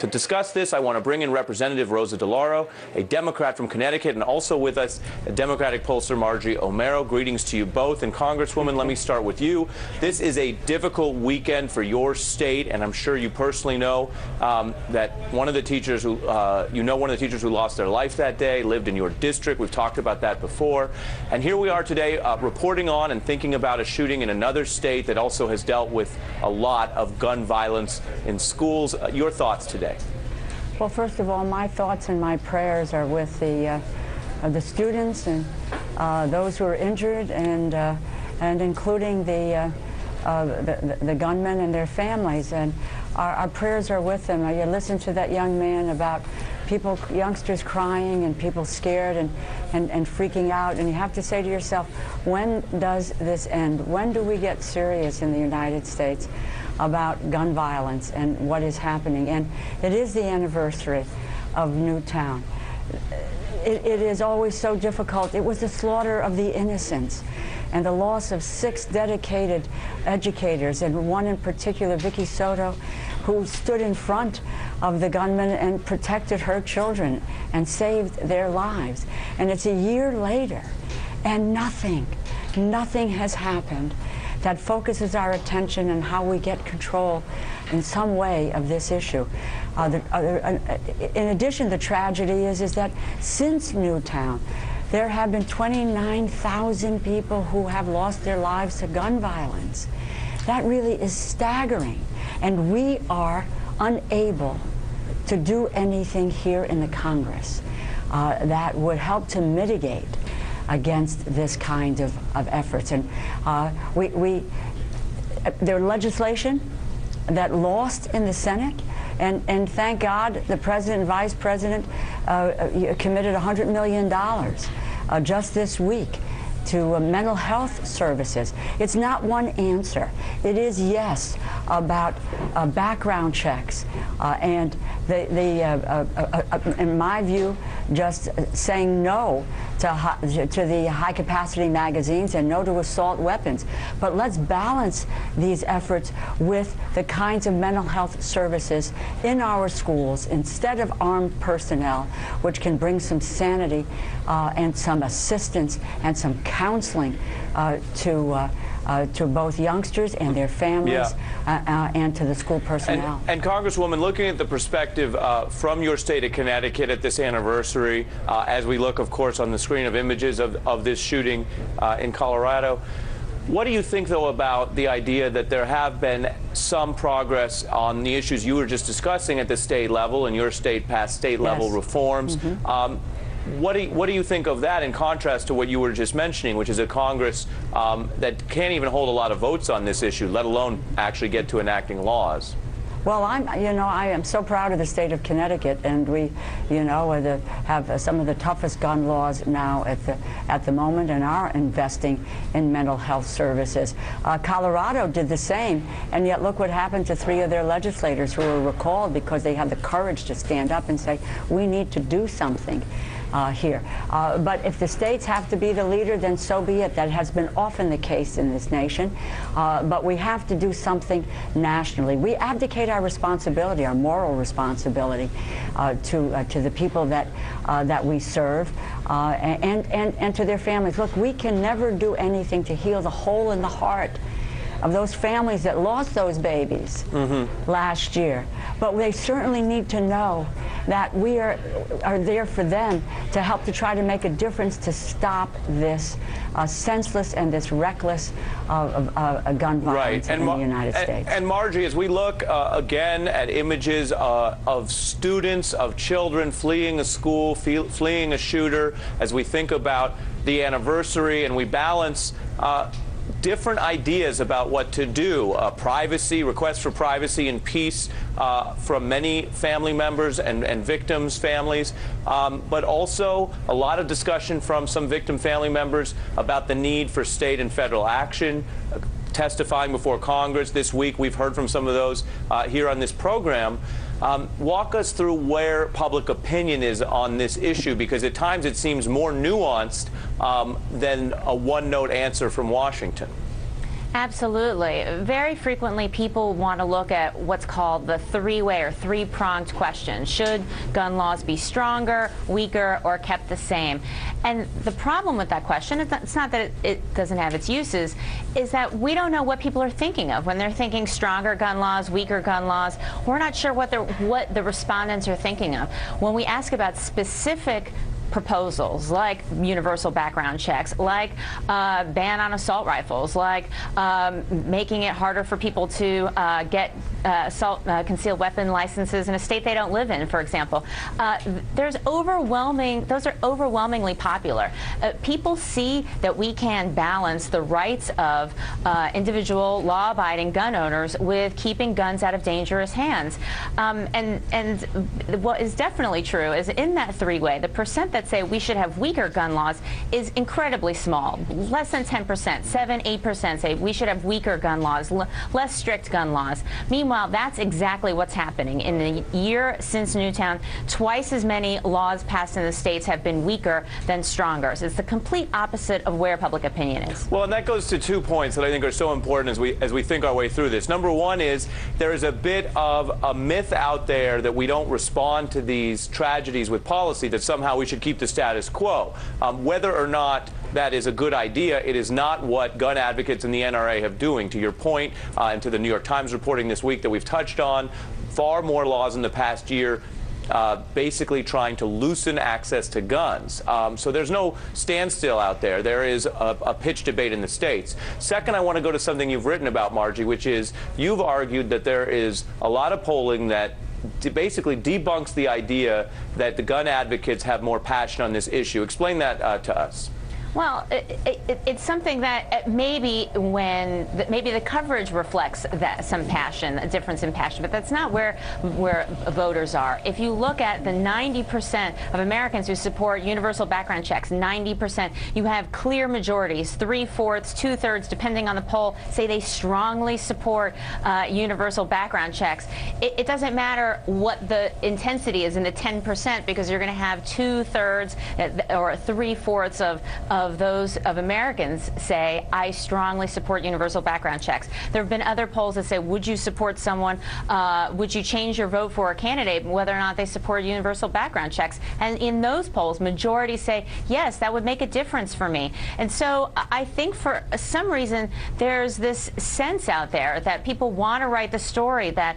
To discuss this, I want to bring in Representative Rosa DeLauro, a Democrat from Connecticut, and also with us, a Democratic pollster, Margie Omero. Greetings to you both. And Congresswoman, let me start with you. This is a difficult weekend for your state, and I'm sure you personally know that one of the teachers who, one of the teachers who lost their life that day lived in your district. We've talked about that before. And here we are today reporting on and thinking about a shooting in another state that also has dealt with a lot of gun violence in schools. Your thoughts today? Well, first of all, my thoughts and my prayers are with the students and those who are injured, and including the gunmen and their families. And our prayers are with them. You listen to that young man about youngsters crying and people scared and freaking out, and you have to say to yourself, when does this end? When do we get serious in the United States about gun violence and what is happening? And it is the anniversary of Newtown. It is always so difficult. It was the slaughter of the innocents and the loss of 6 dedicated educators, and one in particular, Vicky Soto, who stood in front of the gunman and protected her children and saved their lives. And it's a year later, and nothing has happened that focuses our attention on how we get control in some way of this issue. In addition, the tragedy is that since Newtown, there have been 29,000 people who have lost their lives to gun violence. That really is staggering, and we are unable to do anything here in the Congress that would help to mitigate against this kind of efforts. And there's legislation that lost in the Senate, and thank God the President and Vice President committed $100 million just this week to mental health services. It's not one answer. It is, yes, about background checks and in my view, just saying no to the high-capacity magazines and no to assault weapons. But let's balance these efforts with the kinds of mental health services in our schools instead of armed personnel, which can bring some sanity and some assistance and some counseling to both youngsters and their families, and to the school personnel. And Congresswoman, looking at the perspective from your state of Connecticut at this anniversary, as we look, of course, on the screen of images of this shooting in Colorado, what do you think, though, about the idea that there have been some progress on the issues you were just discussing at the state level, and your state passed state-level reforms? What do you think of that in contrast to what you were just mentioning, which is a Congress that can't even hold a lot of votes on this issue, let alone actually get to enacting laws? Well, I am so proud of the state of Connecticut, and we, have some of the toughest gun laws now at the moment, and are investing in mental health services. Colorado did the same, and yet look what happened to 3 of their legislators who were recalled because they had the courage to stand up and say, we need to do something here. But if the states have to be the leader, then so be it. That has been often the case in this nation. But we have to do something nationally. We abdicate our responsibility, our moral responsibility, to the people that we serve, and to their families. Look, we can never do anything to heal the hole in the heart of those families that lost those babies last year. But they certainly need to know that we are there for them to help to try to make a difference to stop this senseless and this reckless gun violence in the United States. And Margie, as we look again at images of students, of children fleeing a school, fleeing a shooter, as we think about the anniversary and we balance different ideas about what to do, privacy, requests for privacy and peace from many family members and victims' families, but also a lot of discussion from some victim family members about the need for state and federal action, testifying before Congress. This week we've heard from some of those here on this program. Walk us through where public opinion is on this issue, because at times it seems more nuanced than a one-note answer from Washington. Absolutely. Very frequently, people want to look at what's called the three-way or three-pronged question. Should gun laws be stronger, weaker, or kept the same? And the problem with that question, it's not that it doesn't have its uses, is that we don't know what people are thinking of when they're thinking stronger gun laws, weaker gun laws. We're not sure what the respondents are thinking of. When we ask about specific proposals like universal background checks, like ban on assault rifles, like making it harder for people to get concealed weapon licenses in a state they don't live in, for example. Those are overwhelmingly popular. People see that we can balance the rights of individual law-abiding gun owners with keeping guns out of dangerous hands. And what is definitely true is in that three-way, the percent that say we should have weaker gun laws is incredibly small, less than 10%, 7, 8% say we should have weaker gun laws, less strict gun laws. Meanwhile, that's exactly what's happening. In the year since Newtown, twice as many laws passed in the states have been weaker than stronger. So it's the complete opposite of where public opinion is. Well, and that goes to 2 points that I think are so important as we think our way through this. Number one is there is a bit of a myth out there that we don't respond to these tragedies with policy, that somehow we should keep the status quo. Whether or not that is a good idea, it is not what gun advocates in the NRA have doing. To your point, and to the New York Times reporting this week that we've touched on, far more laws in the past year basically trying to loosen access to guns. So there's no standstill out there. There is a pitch debate in the states. Second, I want to go to something you've written about, Margie, which is you've argued that there is a lot of polling that basically debunks the idea that the gun advocates have more passion on this issue. Explain that to us. Well, it's something that maybe the coverage reflects that some passion, a difference in passion, but that's not where voters are. If you look at the 90% of Americans who support universal background checks, 90%, you have clear majorities, 3/4, 2/3, depending on the poll, say they strongly support universal background checks. It doesn't matter what the intensity is in the 10%, because you're going to have 2/3 or 3/4 of those of Americans say, I strongly support universal background checks. There have been other polls that say, would you support someone, would you change your vote for a candidate whether or not they support universal background checks? And in those polls, majorities say, yes, that would make a difference for me. And so I think for some reason, there's this sense out there that people want to write the story that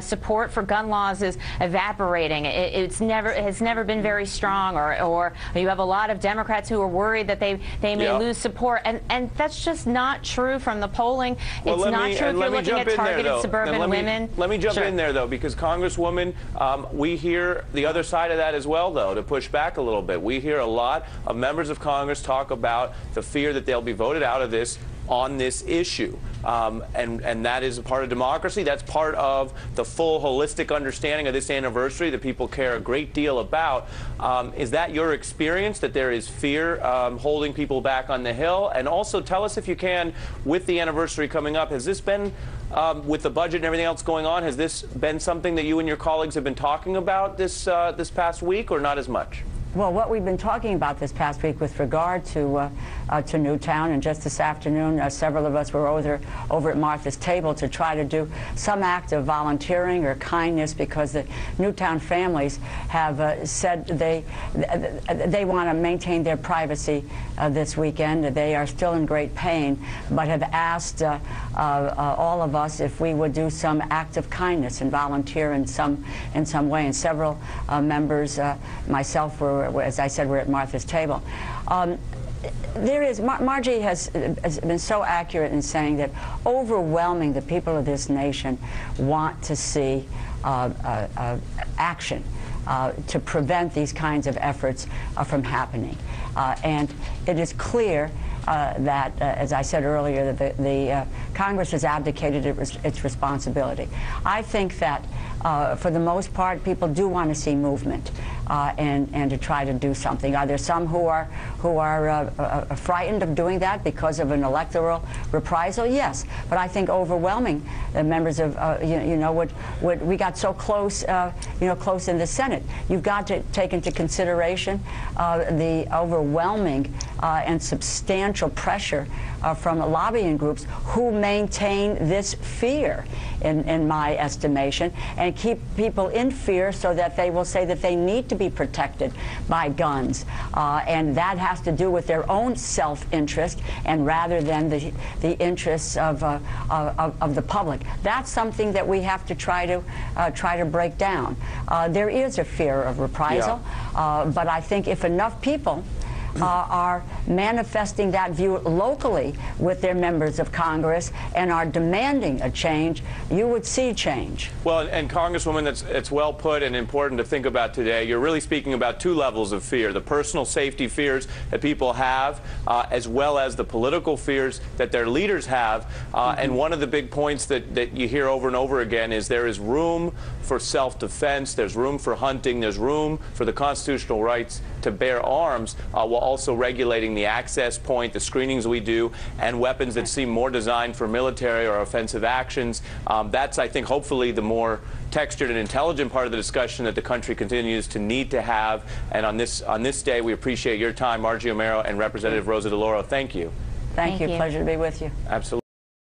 support for gun laws is evaporating. It has never been very strong, or you have a lot of Democrats who are worried that they may lose support, and that's just not true from the polling. Well, it's not true if you're looking at targeted suburban women. Let me jump in there, though, because Congresswoman, we hear the other side of that as well, though, to push back a little bit. We hear a lot of members of Congress talk about the fear that they'll be voted out of this on this issue. And that is a part of democracy. That's part of the full holistic understanding of this anniversary that people care a great deal about. Is that your experience, that there is fear holding people back on the Hill? And also tell us, if you can, with the anniversary coming up, has this been, with the budget and everything else going on, has this been something that you and your colleagues have been talking about this past week, or not as much? Well, what we've been talking about this past week with regard to Newtown, and just this afternoon, several of us were over at Martha's table to try to do some act of volunteering or kindness, because the Newtown families have said they want to maintain their privacy this weekend. They are still in great pain, but have asked all of us if we would do some act of kindness and volunteer in some way. And several members, myself, as I said, we're at Martha's table. Margie has been so accurate in saying that overwhelming the people of this nation want to see action to prevent these kinds of efforts from happening. And it is clear that, as I said earlier, that the Congress has abdicated its responsibility. I think that for the most part, people do want to see movement and to try to do something. Are there some who are frightened of doing that because of an electoral reprisal? Yes, but I think overwhelming members of we got so close, close in the Senate. You've got to take into consideration the overwhelming and substantial pressure from lobbying groups who maintain this fear, in my estimation, and keep people in fear so that they will say that they need to be protected by guns. And that has to do with their own self-interest, and rather than the interests of the public. That's something that we have to try to break down. There is a fear of reprisal, but I think if enough people are manifesting that view locally with their members of Congress and are demanding a change, you would see change. Well, and Congresswoman, it's well put and important to think about today. You're really speaking about two levels of fear: the personal safety fears that people have, as well as the political fears that their leaders have. And one of the big points that you hear over and over again is there is room for self-defense, there's room for hunting, there's room for the constitutional rights to bear arms, while also regulating the access point, the screenings we do, and weapons that seem more designed for military or offensive actions. That's, I think, hopefully the more textured and intelligent part of the discussion that the country continues to need to have. And on this day, we appreciate your time, Margie Omero and Representative Rosa DeLauro. Thank you. Thank you. Pleasure to be with you. Absolutely.